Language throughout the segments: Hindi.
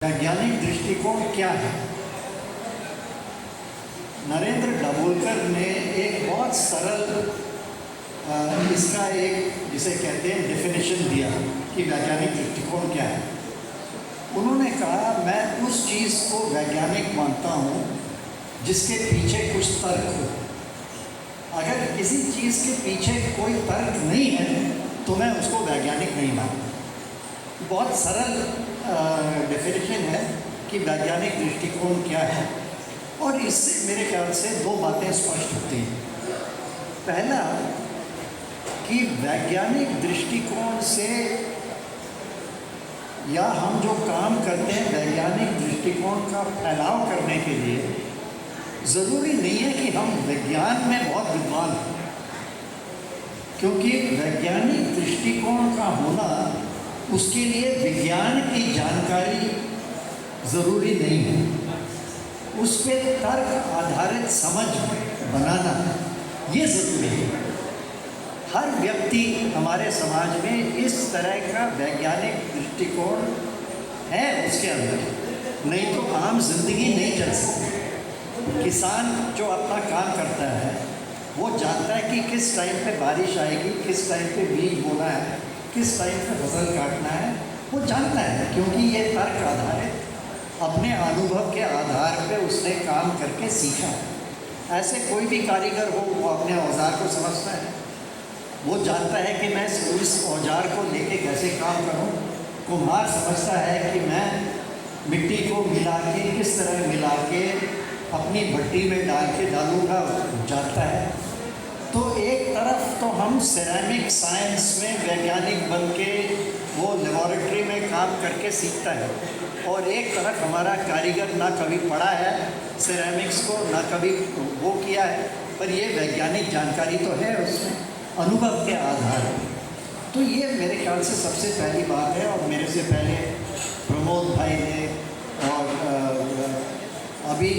वैज्ञानिक दृष्टिकोण क्या है? नरेंद्र दाभोलकर ने एक बहुत सरल इसका एक जिसे कहते हैं डेफिनेशन दिया कि वैज्ञानिक दृष्टिकोण क्या है। उन्होंने कहा, मैं उस चीज़ को वैज्ञानिक मानता हूँ जिसके पीछे कुछ तर्क हो। अगर किसी चीज़ के पीछे कोई तर्क नहीं है तो मैं उसको वैज्ञानिक नहीं मानता। बहुत सरल डेफिनेशन है कि वैज्ञानिक दृष्टिकोण क्या है, और इससे मेरे ख्याल से दो बातें स्पष्ट होती हैं। पहला कि वैज्ञानिक दृष्टिकोण से या हम जो काम करते हैं वैज्ञानिक दृष्टिकोण का फैलाव करने के लिए ज़रूरी नहीं है कि हम विज्ञान में बहुत विद्वान हैं, क्योंकि वैज्ञानिक दृष्टिकोण का होना उसके लिए विज्ञान की जानकारी ज़रूरी नहीं है। उस पर तर्क आधारित समझ बनाना ये ज़रूरी है। हर व्यक्ति हमारे समाज में इस तरह का वैज्ञानिक दृष्टिकोण है उसके अंदर, नहीं तो आम जिंदगी नहीं चल सकती। किसान जो अपना काम करता है वो जानता है कि किस टाइम पे बारिश आएगी, किस टाइम पे बीज बोना है, किस टाइम पे फसल काटना है, वो जानता है, क्योंकि ये तर्क आधारित अपने अनुभव के आधार पे उसने काम करके सीखा है। ऐसे कोई भी कारीगर हो वो अपने औजार को समझता है, वो जानता है कि मैं उस औजार को लेके कैसे काम करूं। कुम्हार समझता है कि मैं मिट्टी को मिला के किस तरह मिला के अपनी भट्टी में डाल के डालूँगा, जानता है। तो एक तरफ तो हम सिरेमिक साइंस में वैज्ञानिक बन के वो लेबॉरेटरी में काम करके सीखता है, और एक तरफ हमारा कारीगर ना कभी पढ़ा है सिरेमिक्स को, ना कभी वो किया है, पर ये वैज्ञानिक जानकारी तो है उसमें अनुभव के आधार पर। तो ये मेरे ख्याल से सबसे पहली बात है। और मेरे से पहले प्रमोद भाई ने और अभी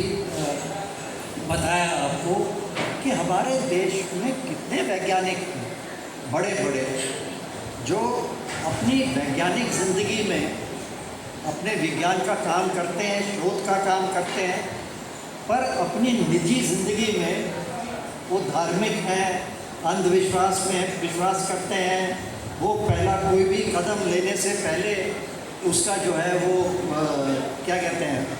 बताया आपको कि हमारे देश में कितने वैज्ञानिक बड़े बड़े जो अपनी वैज्ञानिक ज़िंदगी में अपने विज्ञान का काम करते हैं, शोध का काम करते हैं, पर अपनी निजी ज़िंदगी में वो धार्मिक हैं, अंधविश्वास में विश्वास करते हैं। वो पहला कोई भी कदम लेने से पहले उसका जो है वो क्या कहते हैं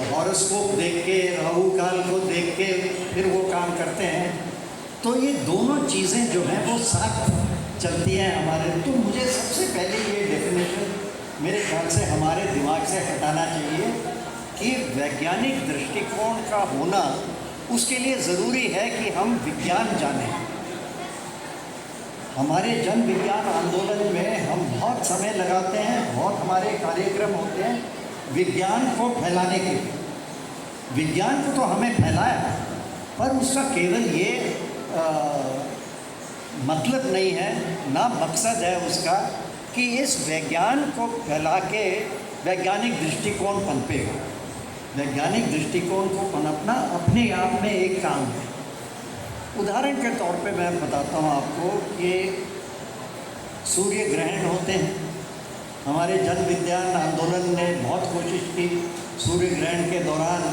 हॉरोस्कोप देख के, राहु काल को देख के फिर वो काम करते हैं। तो ये दोनों चीज़ें जो हैं वो साथ चलती हैं हमारे। तो मुझे सबसे पहले ये डेफिनेशन मेरे ख्याल से हमारे दिमाग से हटाना चाहिए कि वैज्ञानिक दृष्टिकोण का होना उसके लिए ज़रूरी है कि हम विज्ञान जानें। हमारे जन विज्ञान आंदोलन में हम बहुत समय लगाते हैं, बहुत हमारे कार्यक्रम होते हैं विज्ञान को फैलाने के। विज्ञान को तो हमें फैलाया, पर उसका केवल ये मतलब नहीं है, ना मकसद है उसका कि इस विज्ञान को फैला के वैज्ञानिक दृष्टिकोण पनपेगा। वैज्ञानिक दृष्टिकोण को पनपना अपने आप में एक काम है। उदाहरण के तौर पे मैं बताता हूँ आपको कि सूर्य ग्रहण होते हैं। हमारे जन विज्ञान आंदोलन ने बहुत कोशिश की, सूर्य ग्रहण के दौरान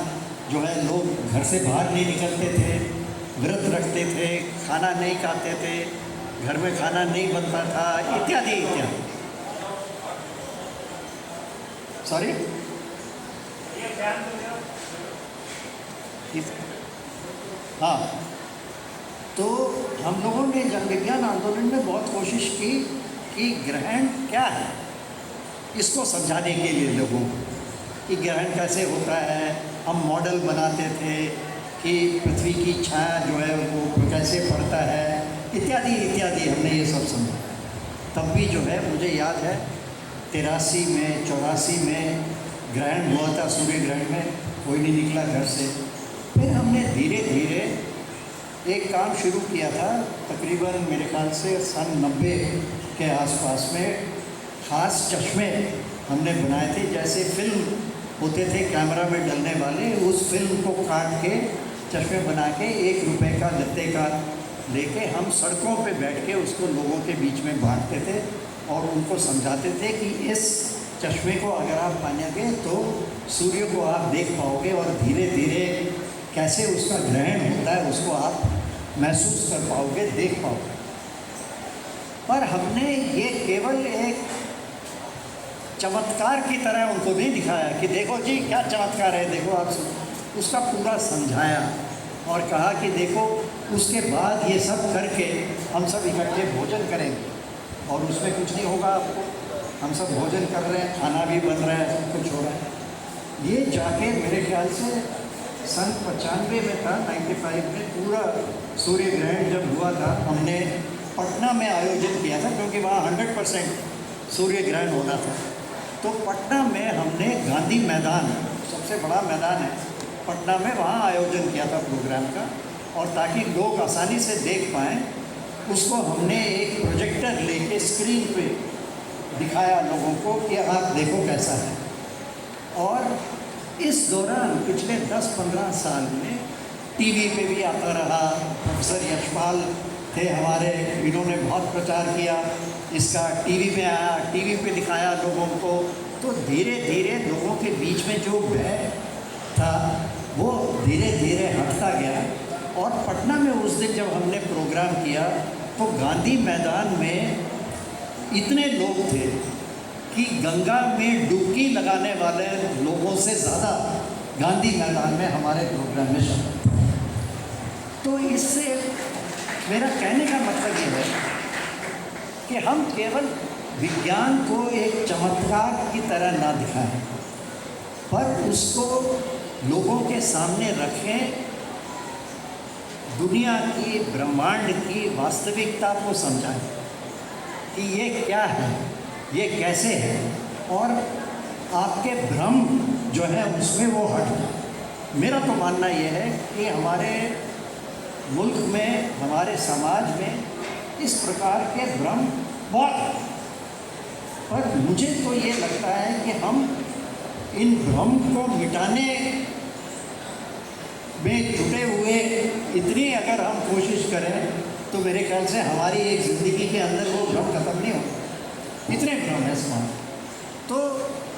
जो है लोग घर से बाहर नहीं निकलते थे, व्रत रखते थे, खाना नहीं खाते थे, घर में खाना नहीं बनता था, इत्यादि इत्यादि। सॉरी, हाँ। तो हम लोगों ने जन विज्ञान आंदोलन में बहुत कोशिश की कि ग्रहण क्या है, इसको समझाने के लिए लोगों को कि ग्रहण कैसे होता है। हम मॉडल बनाते थे कि पृथ्वी की छाया जो है वो कैसे पड़ता है, इत्यादि इत्यादि। हमने ये सब समझा। तब भी जो है मुझे याद है 83 में 84 में ग्रहण हुआ था, सूर्य ग्रहण में कोई नहीं निकला घर से। फिर हमने धीरे धीरे एक काम शुरू किया था, तकरीबन मेरे ख्याल से सन 90 के आसपास में। ख़ास चश्मे हमने बनाए थे, जैसे फिल्म होते थे कैमरा में डलने वाले, उस फिल्म को काट के चश्मे बना के 1 रुपए का गत्ते का लेके हम सड़कों पे बैठ के उसको लोगों के बीच में बांटते थे और उनको समझाते थे कि इस चश्मे को अगर आप पानेंगे तो सूर्य को आप देख पाओगे और धीरे धीरे कैसे उसका ग्रहण होता है उसको आप महसूस कर पाओगे, देख पाओगे। पर हमने ये केवल एक चमत्कार की तरह उनको नहीं दिखाया कि देखो जी क्या चमत्कार है, देखो आप उसका पूरा समझाया और कहा कि देखो उसके बाद ये सब करके हम सब इकट्ठे भोजन करेंगे और उसमें कुछ नहीं होगा आपको, हम सब भोजन कर रहे हैं, खाना भी बन रहा है, सब कुछ हो रहा है। ये जाके मेरे ख्याल से सन 95 में था, 95 में पूरा सूर्य ग्रहण जब हुआ था, हमने पटना में आयोजन किया था क्योंकि वहाँ 100% सूर्य ग्रहण होना था। तो पटना में हमने गांधी मैदान, सबसे बड़ा मैदान है पटना में, वहाँ आयोजन किया था प्रोग्राम का, और ताकि लोग आसानी से देख पाएँ उसको हमने एक प्रोजेक्टर लेके स्क्रीन पे दिखाया लोगों को कि आप देखो कैसा है। और इस दौरान पिछले 10-15 साल में टीवी पे भी आता रहा, प्रोफेसर यशपाल थे हमारे, इन्होंने बहुत प्रचार किया इसका, टीवी में आया, टीवी पे दिखाया लोगों को। तो धीरे धीरे लोगों के बीच में जो भय था वो धीरे धीरे हटता गया। और पटना में उस दिन जब हमने प्रोग्राम किया तो गांधी मैदान में इतने लोग थे कि गंगा में डुबकी लगाने वाले लोगों से ज़्यादा गांधी मैदान में हमारे प्रोग्राम में शामिल थे। तो इससे मेरा कहने का मतलब ये है कि हम केवल विज्ञान को एक चमत्कार की तरह ना दिखाएं, पर उसको लोगों के सामने रखें, दुनिया की, ब्रह्मांड की वास्तविकता को समझाएं कि ये क्या है, ये कैसे है, और आपके भ्रम जो है उसमें वो हट जाए। मेरा तो मानना ये है कि हमारे मुल्क में, हमारे समाज में इस प्रकार के भ्रम बहुत हैं, पर मुझे तो ये लगता है कि हम इन भ्रम को मिटाने में जुटे हुए इतनी अगर हम कोशिश करें तो मेरे ख्याल से हमारी एक ज़िंदगी के अंदर वो भ्रम खत्म नहीं होगा। इतने भ्रम है समाज। तो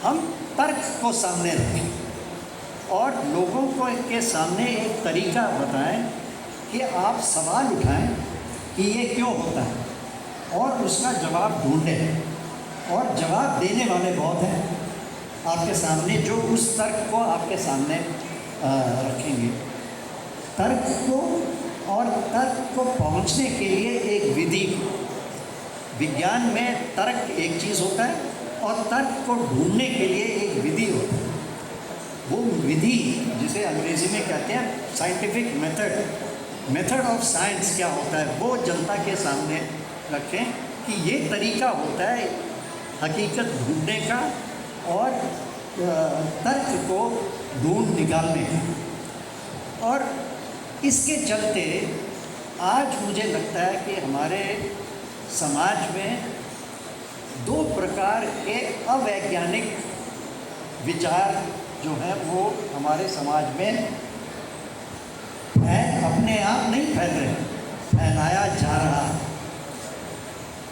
हम तर्क को सामने रखें और लोगों को के सामने एक तरीका बताएं कि आप सवाल उठाएं कि ये क्यों होता है और उसका जवाब ढूंढें। और जवाब देने वाले बहुत हैं आपके सामने जो उस तर्क को आपके सामने रखेंगे। तर्क को और तर्क को पहुंचने के लिए एक विधि, विज्ञान में तर्क एक चीज़ होता है और तर्क को ढूंढने के लिए एक विधि होता है। वो विधि जिसे अंग्रेज़ी में कहते हैं साइंटिफिक मेथड ऑफ साइंस क्या होता है, वो जनता के सामने रखें कि ये तरीका होता है हकीकत ढूंढने का और तर्क को ढूंढ निकालने का। और इसके चलते आज मुझे लगता है कि हमारे समाज में दो प्रकार के अवैज्ञानिक विचार जो हैं वो हमारे समाज में अपने आप नहीं फैल रहे, फैलाया जा रहा है।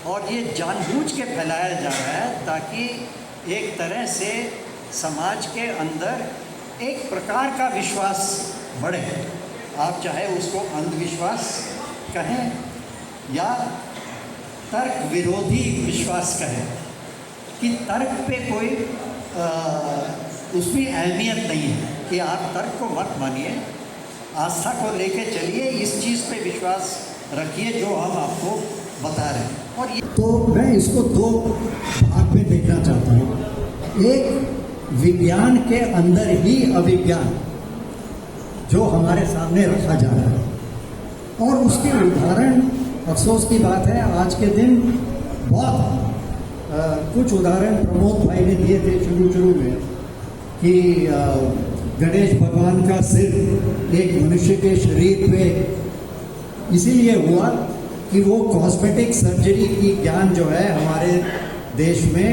और ये जानबूझ के फैलाया जा रहा है ताकि एक तरह से समाज के अंदर एक प्रकार का विश्वास बढ़े। आप चाहे उसको अंधविश्वास कहें या तर्क विरोधी विश्वास कहें कि तर्क पे कोई उसमें अहमियत नहीं है कि आप तर्क को मत मानिए, आस्था को लेके चलिए, इस चीज़ पे विश्वास रखिए जो हम आपको बता रहे हैं। और ये तो मैं इसको दो भाग में देखना चाहता हूँ। एक विज्ञान के अंदर ही अविज्ञान जो हमारे सामने रखा जा रहा है और उसके उदाहरण, अफसोस की बात है आज के दिन बहुत कुछ उदाहरण प्रमोद भाई ने दिए थे शुरू में कि गणेश भगवान का सिर एक मनुष्य के शरीर पे इसीलिए हुआ कि वो कॉस्मेटिक सर्जरी की ज्ञान जो है हमारे देश में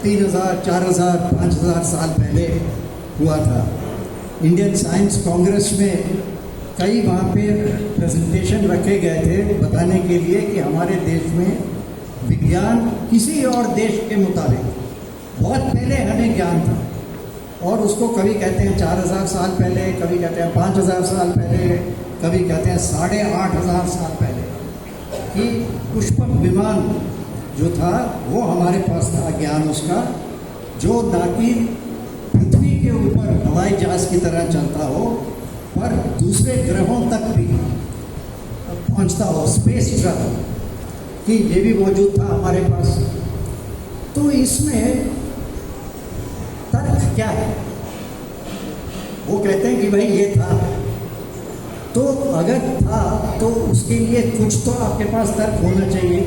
3000, 4000, 5000 साल पहले हुआ था। इंडियन साइंस कांग्रेस में कई वहाँ पे प्रेजेंटेशन रखे गए थे बताने के लिए कि हमारे देश में विज्ञान किसी और देश के मुताबिक बहुत पहले हमें ज्ञान था, और उसको कभी कहते हैं 4000 साल पहले, कभी कहते हैं 5000 साल पहले, कभी कहते हैं 8500 साल पहले, कि पुष्पक विमान जो था वो हमारे पास था ज्ञान उसका, जो ना कि पृथ्वी के ऊपर हवाई जहाज की तरह चलता हो, पर दूसरे ग्रहों तक भी पहुंचता हो, स्पेस ट्रैवल, कि ये भी मौजूद था हमारे पास। तो इसमें तर्क क्या है? वो कहते हैं कि भाई ये था, तो अगर था तो उसके लिए कुछ तो आपके पास तर्क होना चाहिए।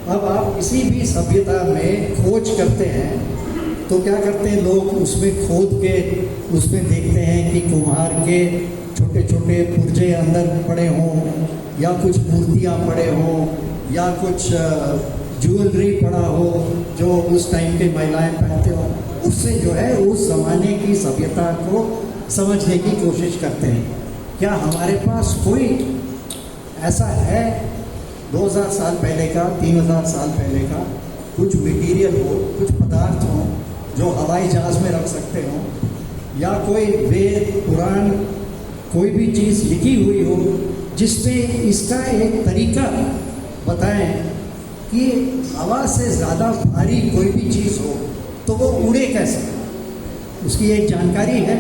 अब आप किसी भी सभ्यता में खोज करते हैं तो क्या करते हैं लोग, उसमें खोद के उसमें देखते हैं कि कुम्हार के छोटे छोटे पुर्जे अंदर पड़े हों, या कुछ मूर्तियाँ पड़े हों, या कुछ ज्वेलरी पड़ा हो जो उस टाइम के महिलाएं पहनते हो। उससे जो है उस ज़माने की सभ्यता को समझने की कोशिश करते हैं। क्या हमारे पास कोई ऐसा है 2000 साल पहले का, 3000 साल पहले का कुछ मटेरियल हो, कुछ पदार्थ हो जो हवाई जहाज़ में रख सकते हो, या कोई वेद पुराण कोई भी चीज़ लिखी हुई हो जिसमें इसका एक तरीका बताएं कि हवा से ज़्यादा भारी कोई भी चीज़ हो तो वो उड़े कैसे? उसकी एक जानकारी है,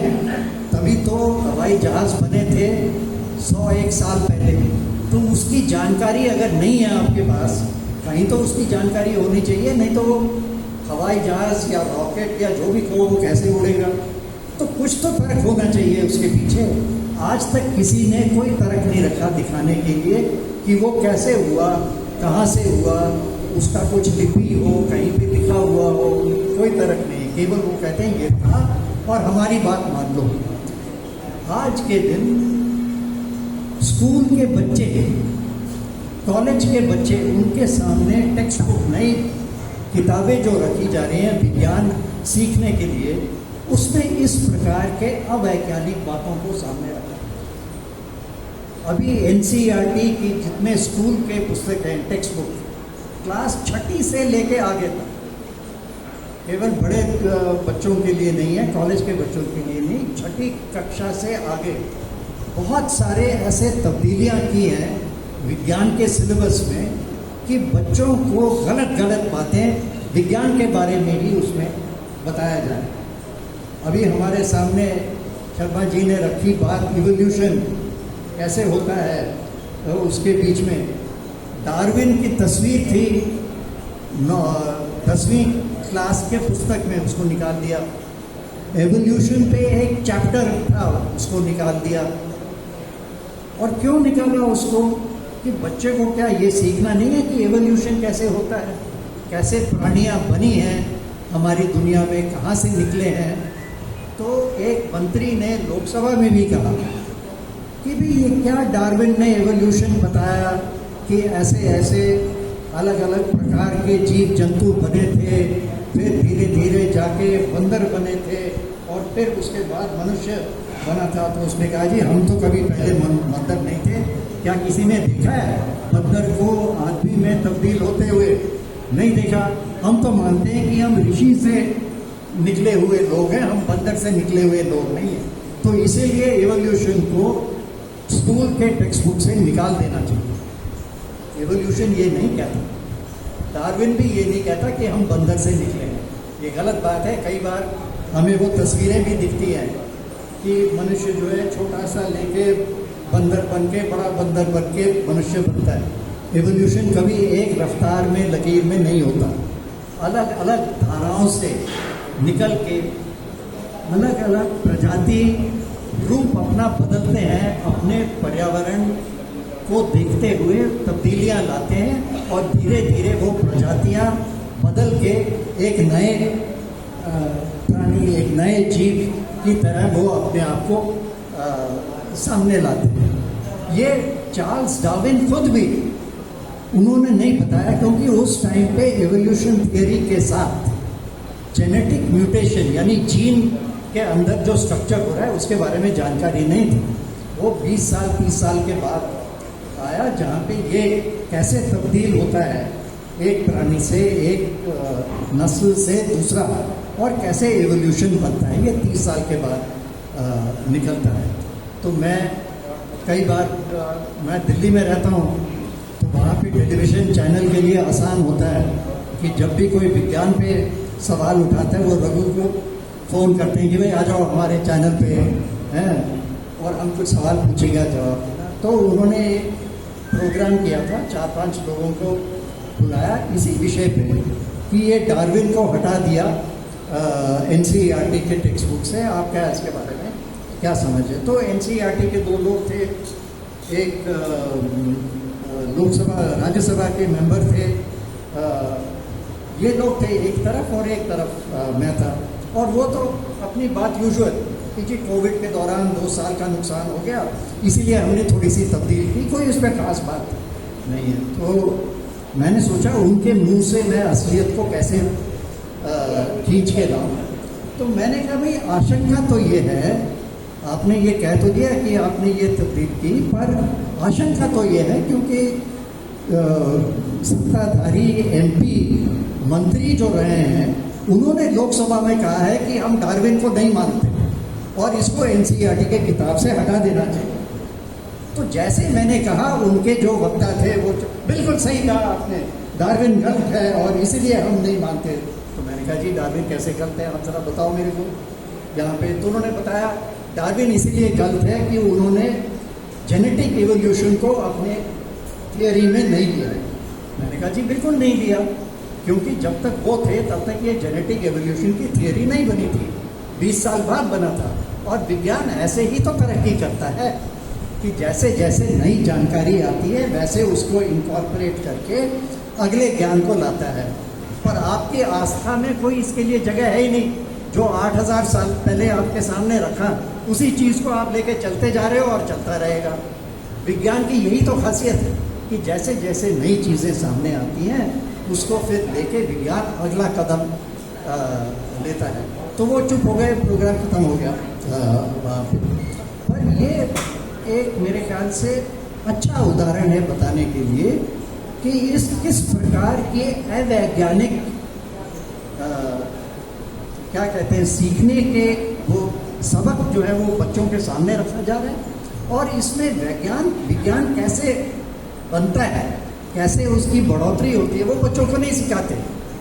तभी तो हवाई जहाज़ बने थे 101 साल पहले। तो उसकी जानकारी अगर नहीं है आपके पास, कहीं तो उसकी जानकारी होनी चाहिए, नहीं तो वो हवाई जहाज़ या रॉकेट या जो भी हो वो कैसे उड़ेगा? तो कुछ तो तर्क होना चाहिए उसके पीछे। आज तक किसी ने कोई तर्क नहीं रखा दिखाने के लिए कि वो कैसे हुआ, कहाँ से हुआ, उसका कुछ लिपि हो, कहीं पे लिखा हुआ हो, कोई तर्क नहीं। केवल वो कहते हैं ये था और हमारी बात मान लो। आज के दिन स्कूल के बच्चे, कॉलेज के बच्चे, उनके सामने टेक्स्ट बुक, नई किताबें जो रखी जा रही हैं विज्ञान सीखने के लिए, उसमें इस प्रकार के अवैज्ञानिक बातों को सामने रखा। अभी एनसीईआरटी की जितने स्कूल के पुस्तक हैं, टेक्स्ट बुक, क्लास 6ठी से लेके आगे तक, केवल बड़े बच्चों के लिए नहीं है, कॉलेज के बच्चों के लिए नहीं, 6ठी कक्षा से आगे बहुत सारे ऐसे तब्दीलियां की हैं विज्ञान के सिलेबस में कि बच्चों को गलत गलत बातें विज्ञान के बारे में ही उसमें बताया जाए। अभी हमारे सामने शर्मा जी ने रखी बात इवोल्यूशन कैसे होता है, तो उसके बीच में डार्विन की तस्वीर थी 10वीं क्लास के पुस्तक में, उसको निकाल दिया। एवोल्यूशन पे एक चैप्टर था, उसको निकाल दिया। और क्यों निकाला उसको? कि बच्चे को क्या ये सीखना नहीं है कि एवोल्यूशन कैसे होता है, कैसे प्राणियाँ बनी हैं हमारी दुनिया में, कहाँ से निकले हैं। तो एक मंत्री ने लोकसभा में भी कहा कि भी ये क्या डार्विन ने एवोल्यूशन बताया कि ऐसे ऐसे अलग अलग प्रकार के जीव जंतु बने थे, फिर धीरे धीरे जाके बंदर बने थे, और फिर उसके बाद मनुष्य बना था। तो उसने कहा जी हम तो कभी पहले बंदर नहीं थे, क्या किसी ने देखा है बंदर को आदमी में तब्दील होते हुए? नहीं देखा। हम तो मानते हैं कि हम ऋषि से निकले हुए लोग हैं, हम बंदर से निकले हुए लोग नहीं हैं। तो इसीलिए एवोल्यूशन को स्कूल के टेक्स्ट बुक से निकाल देना चाहिए। एवोल्यूशन ये नहीं कहता, डार्विन भी ये नहीं कहता कि हम बंदर से निकले हैं, ये गलत बात है। कई बार हमें वो तस्वीरें भी दिखती हैं कि मनुष्य जो है छोटा सा लेके बंदर बन के, बड़ा बंदर बन के मनुष्य बनता है। एवोल्यूशन कभी एक रफ्तार में, लकीर में नहीं होता, अलग अलग धाराओं से निकल के अलग अलग प्रजाति रूप अपना बदलते हैं, अपने पर्यावरण को देखते हुए तब्दीलियां लाते हैं, और धीरे धीरे वो प्रजातियां बदल के एक नए प्राणी, एक नए जीव की तरह वो अपने आप को सामने लाते हैं। ये चार्ल्स डार्विन खुद भी उन्होंने नहीं बताया, क्योंकि उस टाइम पे एवोल्यूशन थियरी के साथ जेनेटिक म्यूटेशन यानी जीन के अंदर जो स्ट्रक्चर हो रहा है उसके बारे में जानकारी नहीं थी। वो 20 साल 30 साल के बाद आया, जहाँ पे ये कैसे तब्दील होता है एक प्राणी से एक नस्ल से दूसरा, और कैसे एवोल्यूशन बनता है, ये 30 साल के बाद निकलता है। तो मैं कई बार मैं दिल्ली में रहता हूँ, तो वहाँ पे टेलीविज़न चैनल के लिए आसान होता है कि जब भी कोई विज्ञान पे सवाल उठाता है वो रघु को फ़ोन करते हैं कि भाई आ जाओ हमारे चैनल पे हैं, और हम कुछ सवाल पूछेगा जवाब देना। तो उन्होंने एक प्रोग्राम किया था, 4-5 लोगों को बुलाया इसी विषय पे कि ये डार्विन को हटा दिया NCERT के टेक्स्ट बुक से, आप क्या इसके बारे में क्या समझे। तो NCERT के 2 लोग थे, एक लोकसभा राज्यसभा के मेंबर थे, ये लोग थे एक तरफ, और एक तरफ मैं था। और वो तो अपनी बात यूजुअल कि कोविड के दौरान 2 साल का नुकसान हो गया, इसीलिए हमने थोड़ी सी तब्दीली की, कोई उसमें खास बात नहीं है। तो मैंने सोचा उनके मुंह से मैं असलियत को कैसे खींच के लाऊं। तो मैंने कहा भाई आशंका तो ये है, आपने ये कह तो दिया कि आपने ये तब्दील की, पर आशंका तो ये है क्योंकि सत्ताधारी MP मंत्री जो रहे हैं उन्होंने लोकसभा में कहा है कि हम डार्विन को नहीं मानते और इसको NCERT के किताब से हटा देना चाहिए। तो जैसे मैंने कहा, उनके जो वक्ता थे वो बिल्कुल सही कहा आपने, डार्विन गलत है और इसीलिए हम नहीं मानते। तो मैंने कहा जी डार्विन कैसे गलत है, आप जरा बताओ मेरे को यहाँ पे। तो उन्होंने बताया डार्विन इसीलिए गलत है कि उन्होंने जेनेटिक एवोल्यूशन को अपने थियरी में नहीं लिया है। मैंने कहा जी बिल्कुल नहीं लिया, क्योंकि जब तक वो थे तब तक ये जेनेटिक एवोल्यूशन की थियरी नहीं बनी थी, 20 साल बाद बना था। और विज्ञान ऐसे ही तो तरक्की करता है कि जैसे जैसे नई जानकारी आती है वैसे उसको इनकॉर्पोरेट करके अगले ज्ञान को लाता है। पर आपकी आस्था में कोई इसके लिए जगह है ही नहीं। जो 8000 साल पहले आपके सामने रखा, उसी चीज़ को आप लेके चलते जा रहे हो और चलता रहेगा। विज्ञान की यही तो खासियत है कि जैसे जैसे नई चीज़ें सामने आती हैं उसको फिर लेके विज्ञान अगला कदम लेता है। तो वो चुप हो गए, प्रोग्राम खत्म हो गया वहाँ पे। पर ये एक मेरे ख्याल से अच्छा उदाहरण है बताने के लिए कि किस प्रकार के अवैज्ञानिक क्या कहते हैं सीखने के वो सबक जो है वो बच्चों के सामने रखा जा रहा है, और इसमें विज्ञान कैसे बनता है, कैसे उसकी बढ़ोतरी होती है, वो बच्चों को नहीं सिखाते।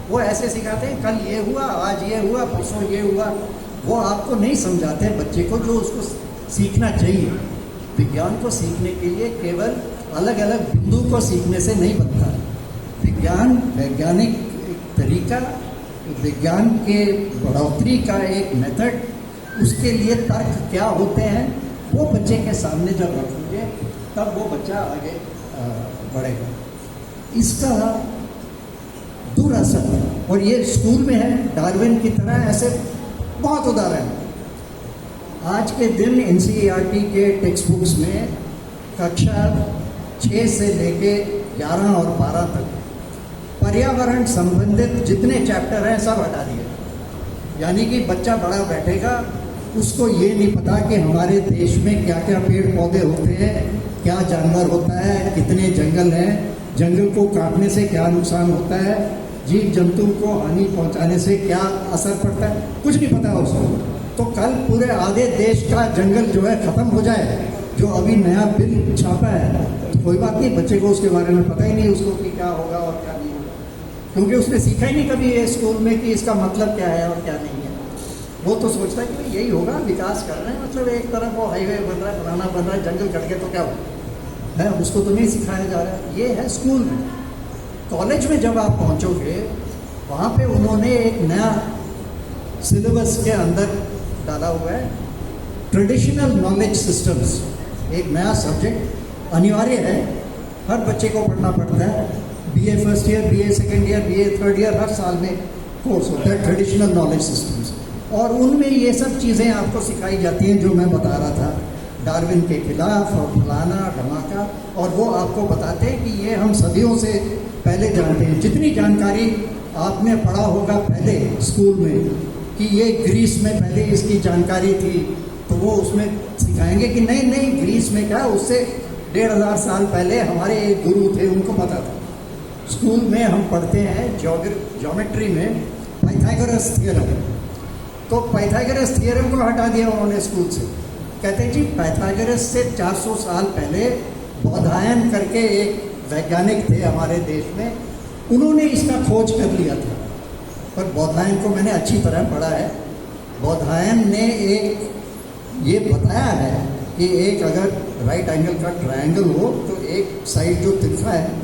वो ऐसे सिखाते हैं कल ये हुआ, आज ये हुआ, परसों ये हुआ। वो आपको नहीं समझाते बच्चे को जो उसको सीखना चाहिए। विज्ञान को सीखने के लिए केवल अलग अलग बिंदु को सीखने से नहीं बनता। विज्ञान वैज्ञानिक तरीका, विज्ञान के बढ़ोतरी का एक मेथड, उसके लिए तर्क क्या होते हैं, वो बच्चे के सामने जब रखोगे तब वो बच्चा आगे बढ़ेगा। इसका दुरअसर, और ये स्कूल में है डार्विन की तरह, ऐसे बहुत उदाहरण है। आज के दिन NCERT के टेक्स्ट बुक्स में कक्षा 6 से लेके 11 और 12 तक पर्यावरण संबंधित जितने चैप्टर हैं सब हटा दिए। यानी कि बच्चा बड़ा बैठेगा, उसको ये नहीं पता कि हमारे देश में क्या क्या पेड़ पौधे होते हैं, क्या जानवर होता है, कितने जंगल हैं, जंगल को काटने से क्या नुकसान होता है, जीव जंतु को हानि पहुंचाने से क्या असर पड़ता है, कुछ नहीं पता उसको। तो कल पूरे आधे देश का जंगल जो है ख़त्म हो जाए, जो अभी नया बिल छापा है, तो कोई बात नहीं, बच्चे को उसके बारे में पता ही नहीं उसको कि क्या होगा और क्या नहीं होगा, क्योंकि उसने सीखा ही नहीं कभी ये स्कूल में कि इसका मतलब क्या है और क्या नहीं है। वो तो सोचता है कि भाई यही होगा, विकास कर रहे हैं, मतलब एक तरफ वो हाईवे बन रहा है, पुराना बन रहा है, जंगल कट गया तो क्या होगा है, उसको तो नहीं सिखाया जा रहा है। ये है स्कूल में। कॉलेज में जब आप पहुंचोगे, वहाँ पे उन्होंने एक नया सिलेबस के अंदर डाला हुआ है, ट्रेडिशनल नॉलेज सिस्टम्स। एक नया सब्जेक्ट अनिवार्य है, हर बच्चे को पढ़ना पड़ता है। BA first year, BA second year, BA third year, हर साल में कोर्स होता है ट्रेडिशनल नॉलेज सिस्टम्स। और उनमें ये सब चीज़ें आपको सिखाई जाती हैं जो मैं बता रहा था, डार्विन के खिलाफ और फलाना धमाका। और वो आपको बताते हैं कि ये हम सदियों से पहले जानते हैं। जितनी जानकारी आपने पढ़ा होगा पहले स्कूल में कि ये ग्रीस में पहले इसकी जानकारी थी, तो वो उसमें सिखाएंगे कि नहीं नहीं, ग्रीस में क्या, उससे 1500 साल पहले हमारे एक गुरु थे, उनको पता था। स्कूल में हम पढ़ते हैं ज्योमेट्री में पाइथागोरस थ्योरम। तो पाइथागोरस थ्योरम को हटा दिया उन्होंने स्कूल से। कहते हैं जी पाइथागोरस से 400 साल पहले बौधायन करके एक वैज्ञानिक थे हमारे देश में, उन्होंने इसका खोज कर लिया था। पर बौधायन को मैंने अच्छी तरह पढ़ा है। बौधायन ने एक ये बताया है कि एक अगर राइट एंगल का ट्रायंगल हो तो एक साइड जो तिरछा है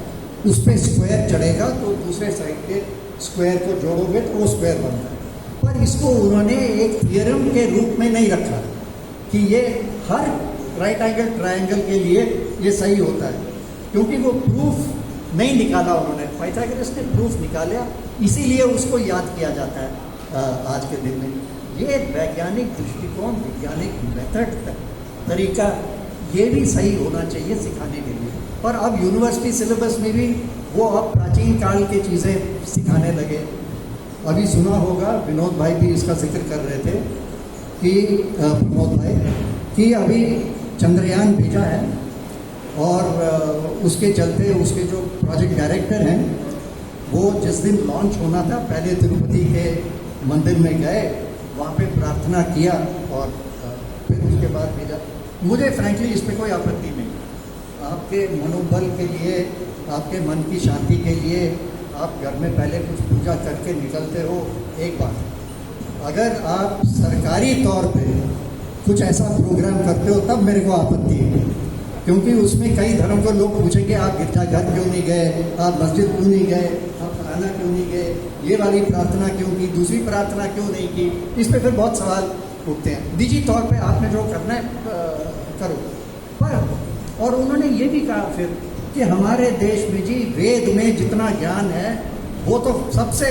उस पर स्क्वायर चढ़ेगा, तो दूसरे साइड के स्क्वायर को जोड़ोगे तो वो स्क्वायर बनता है। पर इसको उन्होंने एक थियरम के रूप में नहीं रखा कि ये हर राइट एंगल ट्रायंगल के लिए ये सही होता है, क्योंकि वो प्रूफ नहीं निकाला उन्होंने। पाइथागोरस ने प्रूफ निकाला, इसीलिए उसको याद किया जाता है आज के दिन में। ये वैज्ञानिक दृष्टिकोण, वैज्ञानिक मेथड, तरीका, ये भी सही होना चाहिए सिखाने के लिए। पर अब यूनिवर्सिटी सिलेबस में भी वो अब प्राचीन काल की चीज़ें सिखाने लगे। अभी सुना होगा, विनोद भाई भी इसका जिक्र कर रहे थे कि प्रमोद भाई कि अभी चंद्रयान भेजा है और उसके चलते उसके जो प्रोजेक्ट डायरेक्टर हैं वो जिस दिन लॉन्च होना था पहले तिरुपति के मंदिर में गए, वहाँ पे प्रार्थना किया और फिर उसके बाद भेजा। मुझे फ्रैंकली इस पर कोई आपत्ति नहीं। आपके मनोबल के लिए, आपके मन की शांति के लिए आप घर में पहले कुछ पूजा करके निकलते हो, एक बात। अगर आप सरकारी तौर पे कुछ ऐसा प्रोग्राम करते हो तब मेरे को आपत्ति है, क्योंकि उसमें कई धर्म के लोग पूछेंगे आप गिरजाघर क्यों नहीं गए, आप मस्जिद क्यों नहीं गए, आप फलाना क्यों नहीं गए, ये वाली प्रार्थना क्यों की, दूसरी प्रार्थना क्यों नहीं की। इस पर फिर बहुत सवाल उठते हैं। निजी तौर पे आपने जो करना है करो। पर और उन्होंने ये भी कहा फिर कि हमारे देश में जी वेद में जितना ज्ञान है वो तो सबसे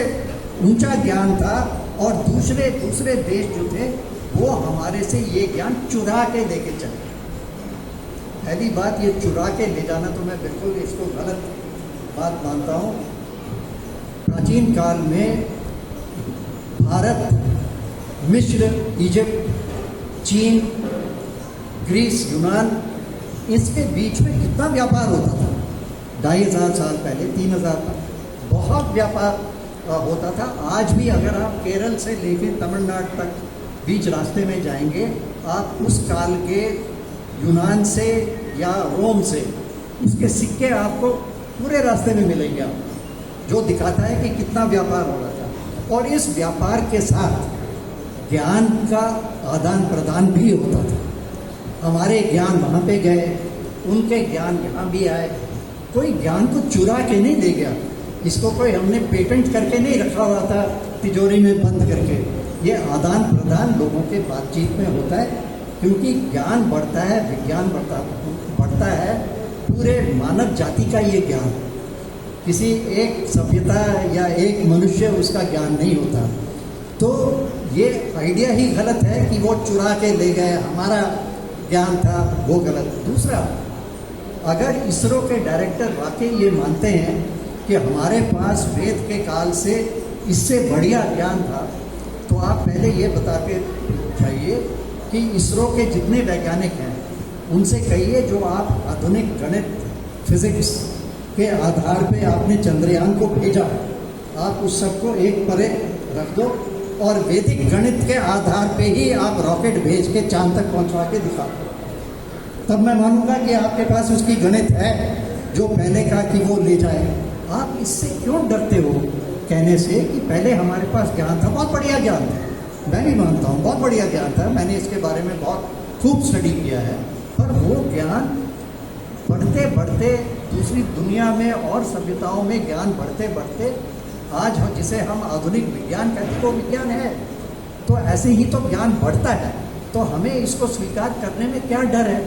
ऊंचा ज्ञान था, और दूसरे देश जो थे वो हमारे से ये ज्ञान चुरा के लेके चले। पहली बात, ये चुरा के ले जाना तो मैं बिल्कुल इसको गलत बात मानता हूँ। प्राचीन काल में भारत, मिस्र, इजिप्ट, चीन, ग्रीस, यूनान, इसके बीच में कितना व्यापार होता था। 2500 साल पहले, 3000 बहुत व्यापार होता था। आज भी अगर आप केरल से लेकर तमिलनाडु तक बीच रास्ते में जाएंगे, आप उस काल के यूनान से या रोम से उसके सिक्के आपको पूरे रास्ते में मिलेंगे, आप जो दिखाता है कि कितना व्यापार हो रहा था। और इस व्यापार के साथ ज्ञान का आदान प्रदान भी होता था। हमारे ज्ञान वहाँ पे गए, उनके ज्ञान यहाँ भी आए। कोई ज्ञान को चुरा के नहीं ले गया, इसको कोई हमने पेटेंट करके नहीं रखा हुआ था तिजोरी में बंद करके। ये आदान प्रदान लोगों के बातचीत में होता है, क्योंकि ज्ञान बढ़ता है, विज्ञान बढ़ता है, पूरे मानव जाति का ये ज्ञान, किसी एक सभ्यता या एक मनुष्य उसका ज्ञान नहीं होता। तो ये आइडिया ही गलत है कि वो चुरा के ले गए, हमारा ज्ञान था, वो गलत। दूसरा, अगर इसरो के डायरेक्टर वाकई ये मानते हैं कि हमारे पास वेद के काल से इससे बढ़िया ज्ञान था, तो आप पहले ये बता के जाइए कि इसरो के जितने वैज्ञानिक हैं उनसे कहिए जो आप आधुनिक गणित, फिजिक्स के आधार पे आपने चंद्रयान को भेजा, आप उस सबको एक परे रख दो और वैदिक गणित के आधार पे ही आप रॉकेट भेज के चांद तक पहुंचवा के दिखाओ। तब मैं मानूंगा कि आपके पास उसकी गणित है जो पहले का कि वो ले जाए। आप इससे क्यों डरते हो कहने से कि पहले हमारे पास ज्ञान था, बहुत बढ़िया ज्ञान था, मैं भी मानता हूँ बहुत बढ़िया ज्ञान था, मैंने इसके बारे में बहुत खूब स्टडी किया है। पर वो ज्ञान बढ़ते बढ़ते दूसरी दुनिया में और सभ्यताओं में ज्ञान बढ़ते बढ़ते आज जिसे हम आधुनिक विज्ञान कहते हैं वो विज्ञान है। तो ऐसे ही तो ज्ञान बढ़ता है, तो हमें इसको स्वीकार करने में क्या डर है?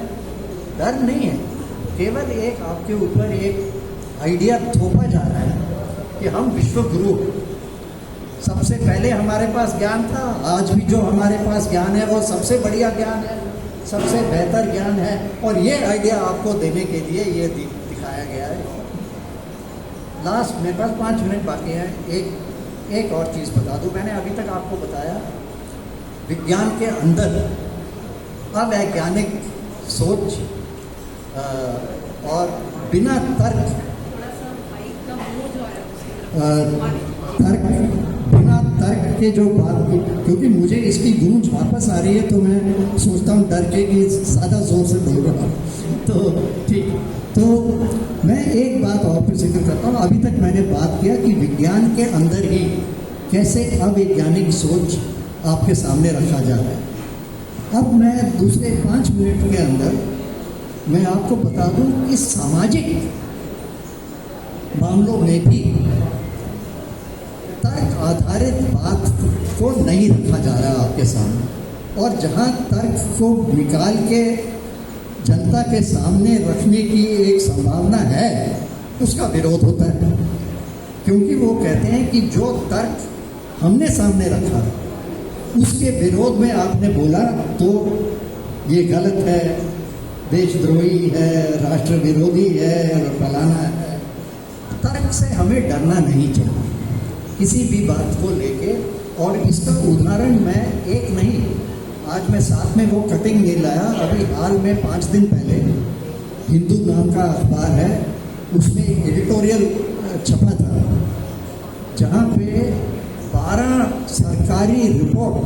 डर नहीं है, केवल एक आपके ऊपर एक आइडिया थोपा जा रहा है कि हम विश्व गुरु, सबसे पहले हमारे पास ज्ञान था, आज भी जो हमारे पास ज्ञान है वो सबसे बढ़िया ज्ञान है, सबसे बेहतर ज्ञान है। और ये आइडिया आपको देने के लिए ये दिखाया गया है। लास्ट मेरे पास 5 मिनट बाकी हैं, एक और चीज़ बता दूं। मैंने अभी तक आपको बताया विज्ञान के अंदर अवैज्ञानिक सोच और बिना तर्क, थोड़ा सा माइक का मुंह जो तर्क, बिना तर्क के जो बात, क्योंकि मुझे इसकी गूंज वापस आ रही है तो मैं सोचता हूँ डर के कि ज़्यादा ज़ोर से बोल रहा हूँ। तो ठीक, तो मैं एक बात और फिर जिक्र करता हूँ। अभी तक मैंने बात किया कि विज्ञान के अंदर ही कैसे अवैज्ञानिक सोच आपके सामने रखा जा रहा है। अब मैं दूसरे 5 मिनट के अंदर मैं आपको बता दूं कि सामाजिक मामलों में भी तर्क आधारित बात को नहीं रखा जा रहा आपके सामने, और जहां तर्क को निकाल के जनता के सामने रखने की एक संभावना है उसका विरोध होता है, क्योंकि वो कहते हैं कि जो तर्क हमने सामने रखा उसके विरोध में आपने बोला तो ये गलत है, देशद्रोही है, राष्ट्र विरोधी है और फलाना है। तर्क से हमें डरना नहीं चाहिए किसी भी बात को लेके। और इसका उदाहरण मैं एक नहीं, आज मैं साथ में वो कटिंग ले लाया। अभी हाल में 5 दिन पहले हिंदू नाम का अखबार है, उसमें एडिटोरियल छपा था जहाँ पे 12 सरकारी रिपोर्ट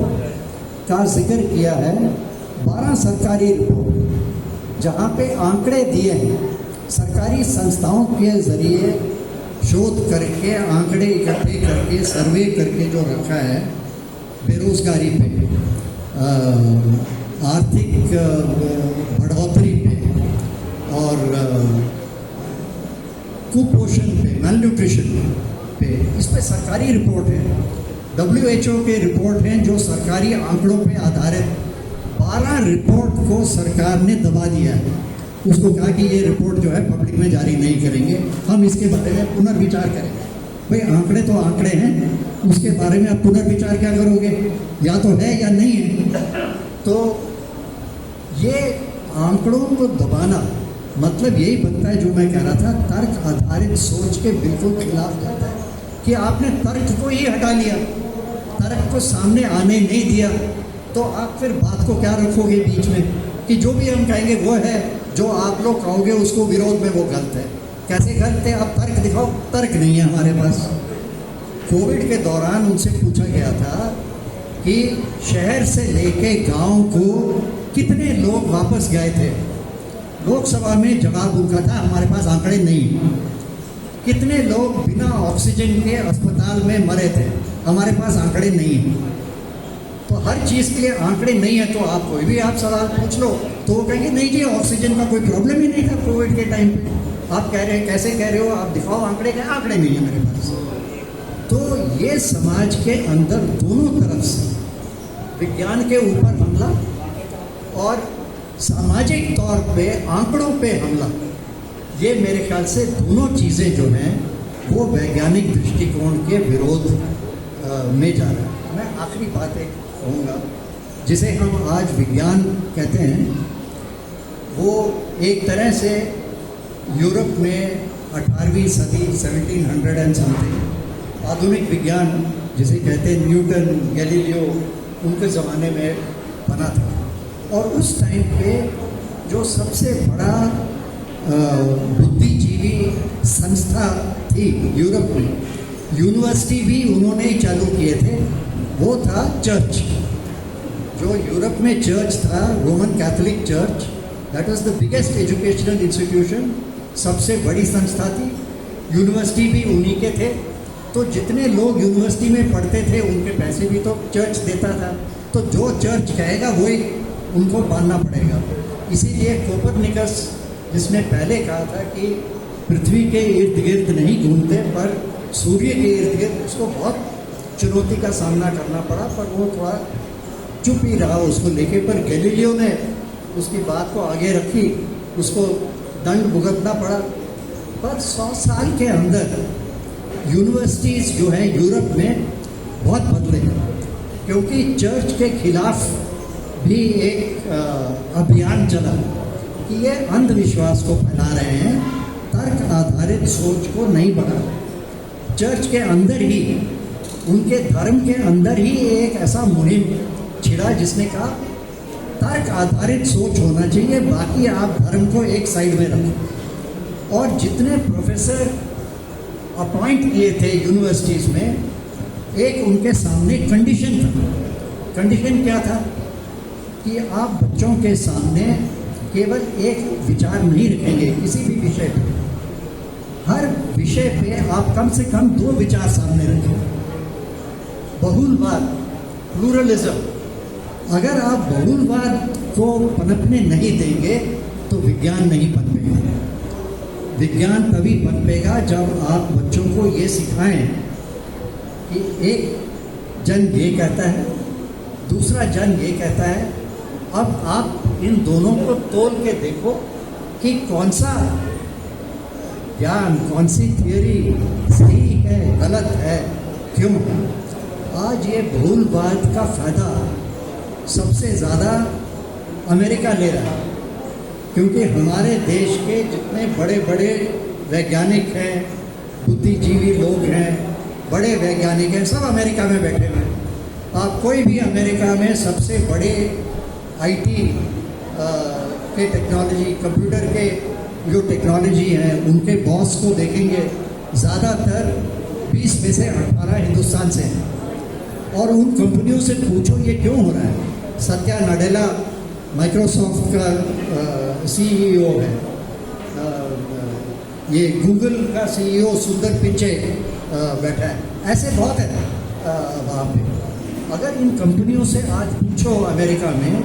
का जिक्र किया है। 12 सरकारी रिपोर्ट जहाँ पे आंकड़े दिए हैं, सरकारी संस्थाओं के ज़रिए शोध करके आंकड़े इकट्ठे करके सर्वे करके जो रखा है बेरोजगारी पे, आर्थिक बढ़ोतरी पे और कुपोषण पे, malnutrition पे, इस पे सरकारी रिपोर्ट है। WHO के रिपोर्ट हैं जो सरकारी आंकड़ों पे आधारित 12 रिपोर्ट को सरकार ने दबा दिया है। उसको कहा कि ये रिपोर्ट जो है पब्लिक में जारी नहीं करेंगे, हम इसके बारे में पुनर्विचार करेंगे। भाई आंकड़े तो आंकड़े हैं, उसके बारे में आप पुनर्विचार क्या करोगे? या तो है या नहीं है। तो ये आंकड़ों को दबाना मतलब यही बनता है जो मैं कह रहा था, तर्क आधारित सोच के बिल्कुल खिलाफ जाता है कि आपने तर्क को ही हटा लिया, तर्क को सामने आने नहीं दिया, तो आप फिर बात को क्या रखोगे बीच में कि जो भी हम कहेंगे वो है, जो आप लोग कहोगे उसको विरोध में वो गलत है। कैसे गलत है? आप तर्क दिखाओ। तर्क नहीं है हमारे पास। कोविड के दौरान उनसे पूछा गया था कि शहर से लेके गांव को कितने लोग वापस गए थे। लोकसभा में जवाब उनका था हमारे पास आंकड़े नहीं। कितने लोग बिना ऑक्सीजन के अस्पताल में मरे थे, हमारे पास आंकड़े नहीं हैं। तो हर चीज़ के लिए आंकड़े नहीं है, तो आप कोई भी आप सवाल पूछ लो तो वो कहेंगे नहीं जी ऑक्सीजन का कोई प्रॉब्लम ही नहीं था कोविड के टाइम पे। आप कह रहे हैं, कैसे कह रहे हो, आप दिखाओ आंकड़े, क्या आंकड़े नहीं है मेरे पास। तो ये समाज के अंदर दोनों तरफ से विज्ञान के ऊपर हमला और सामाजिक तौर पे आंकड़ों पे हमला, ये मेरे ख्याल से दोनों चीज़ें जो हैं वो वैज्ञानिक दृष्टिकोण के विरोध में जा रहा है। मैं आखिरी बात एक कहूँगा, जिसे हम आज विज्ञान कहते हैं, वो एक तरह से यूरोप में 18वीं सदी 1700 एंड समथिंग आधुनिक विज्ञान जिसे कहते हैं न्यूटन, गैलीलियो, उनके ज़माने में बना था। और उस टाइम पे जो सबसे बड़ा बुद्धिजीवी संस्था थी यूरोप में, यूनिवर्सिटी भी उन्होंने ही चालू किए थे, वो था चर्च। जो यूरोप में चर्च था, Roman Catholic church, that was the biggest educational institution, सबसे बड़ी संस्था थी। यूनिवर्सिटी भी उन्हीं के थे। तो जितने लोग यूनिवर्सिटी में पढ़ते थे उनके पैसे भी तो चर्च देता था। तो जो चर्च कहेगा वही उनको मानना पड़ेगा। इसीलिए कोपरनिकस, जिसने पहले कहा था कि पृथ्वी के इर्द गिर्द नहीं घूमते पर सूर्य के इर्द गिर्द, उसको बहुत चुनौती का सामना करना पड़ा, पर वो थोड़ा चुप ही रहा उसको लेके। पर गैलीलियो ने उसकी बात को आगे रखी, उसको दंड भुगतना पड़ा। पर 100 साल के अंदर यूनिवर्सिटीज़ जो है यूरोप में बहुत बदले, क्योंकि चर्च के खिलाफ भी एक अभियान चला कि ये अंधविश्वास को फैला रहे हैं, तर्क आधारित सोच को नहीं बढ़ा रहे। चर्च के अंदर ही, उनके धर्म के अंदर ही एक ऐसा मुहिम छिड़ा जिसने कहा तर्क आधारित सोच होना चाहिए, बाकी आप धर्म को एक साइड में रखो। और जितने प्रोफेसर अपॉइंट किए थे यूनिवर्सिटीज़ में, एक उनके सामने कंडीशन था। कंडीशन क्या था कि आप बच्चों के सामने केवल एक विचार नहीं रखेंगे किसी भी विषय पे, हर विषय पे आप कम से कम 2 विचार सामने रखें। बहुलवाद, प्लूरलिज्म, अगर आप बहुलवाद को पनपने नहीं देंगे तो विज्ञान नहीं पनपेगा। विज्ञान तभी पनपेगा जब आप बच्चों को ये सिखाएं कि एक जन ये कहता है, दूसरा जन ये कहता है, अब आप इन दोनों को तोल के देखो कि कौन सा ज्ञान, कौन सी थियोरी सही है, गलत है, क्यों। आज ये बहुलवाद का फायदा सबसे ज़्यादा अमेरिका ले रहा है, क्योंकि हमारे देश के जितने बड़े बड़े वैज्ञानिक हैं, बुद्धिजीवी लोग हैं, बड़े वैज्ञानिक हैं, सब अमेरिका में बैठे हुए हैं। आप कोई भी अमेरिका में सबसे बड़े आईटी के टेक्नोलॉजी, कंप्यूटर के जो टेक्नोलॉजी हैं, उनके बॉस को देखेंगे, ज़्यादातर 20 में से 18 हिंदुस्तान से हैं। और उन कंपनियों से पूछो ये क्यों हो रहा है। सत्या नडेला माइक्रोसॉफ्ट का सीईओ है, ये गूगल का सीईओ सुंदर पिचै बैठा है, ऐसे बहुत है वहाँ पे। अगर इन कंपनियों से आज पूछो अमेरिका में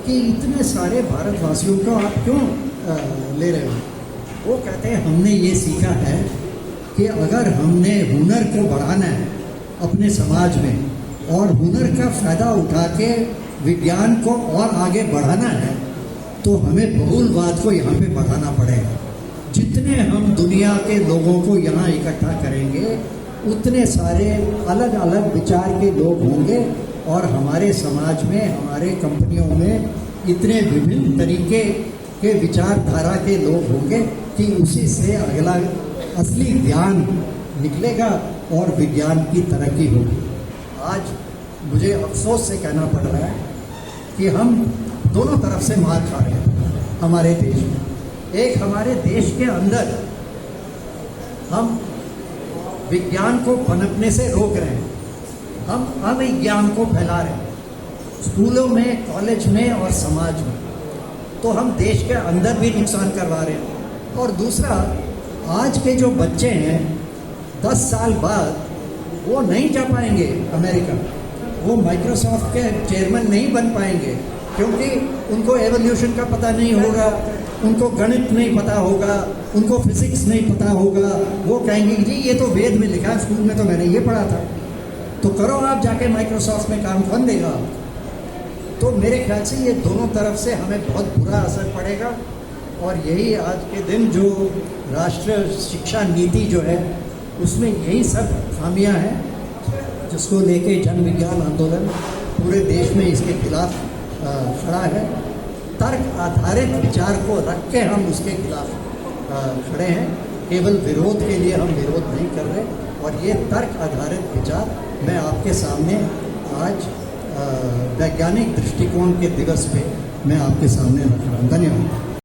कि इतने सारे भारतवासियों को आप क्यों ले रहे हो, वो कहते हैं हमने ये सीखा है कि अगर हमने हुनर को बढ़ाना है अपने समाज में और हुनर का फ़ायदा उठा के विज्ञान को और आगे बढ़ाना है, तो हमें बहुलवाद को यहाँ पे बढ़ाना पड़ेगा। जितने हम दुनिया के लोगों को यहाँ इकट्ठा करेंगे, उतने सारे अलग अलग विचार के लोग होंगे और हमारे समाज में, हमारे कंपनियों में इतने विभिन्न तरीके के विचारधारा के लोग होंगे कि उसी से अगला असली ज्ञान निकलेगा और विज्ञान की तरक्की होगी। आज मुझे अफसोस से कहना पड़ रहा है कि हम दोनों तरफ से मार खा रहे हैं हमारे देश में। एक, हमारे देश के अंदर हम विज्ञान को पनपने से रोक रहे हैं, हम अविज्ञान को फैला रहे हैं स्कूलों में, कॉलेज में और समाज में, तो हम देश के अंदर भी नुकसान करवा रहे हैं। और दूसरा, आज के जो बच्चे हैं 10 साल बाद वो नहीं जा पाएंगे अमेरिका, वो माइक्रोसॉफ्ट के चेयरमैन नहीं बन पाएंगे, क्योंकि उनको एवोल्यूशन का पता नहीं होगा, उनको गणित नहीं पता होगा, उनको फिजिक्स नहीं पता होगा। वो कहेंगे जी ये तो वेद में लिखा है, स्कूल में तो मैंने ये पढ़ा था, तो करो आप जाके माइक्रोसॉफ्ट में काम, कौन देगा। तो मेरे ख्याल से ये दोनों तरफ से हमें बहुत बुरा असर पड़ेगा। और यही आज के दिन जो राष्ट्रीय शिक्षा नीति जो है उसमें यही सब खामियां हैं, जिसको लेके जन विज्ञान आंदोलन पूरे देश में इसके खिलाफ खड़ा है। तर्क आधारित विचार को रख के हम उसके खिलाफ खड़े हैं, केवल विरोध के लिए हम विरोध नहीं कर रहे। और ये तर्क आधारित विचार मैं आपके सामने आज वैज्ञानिक दृष्टिकोण के दिवस पे मैं आपके सामने रख रहा हूँ। धन्यवाद।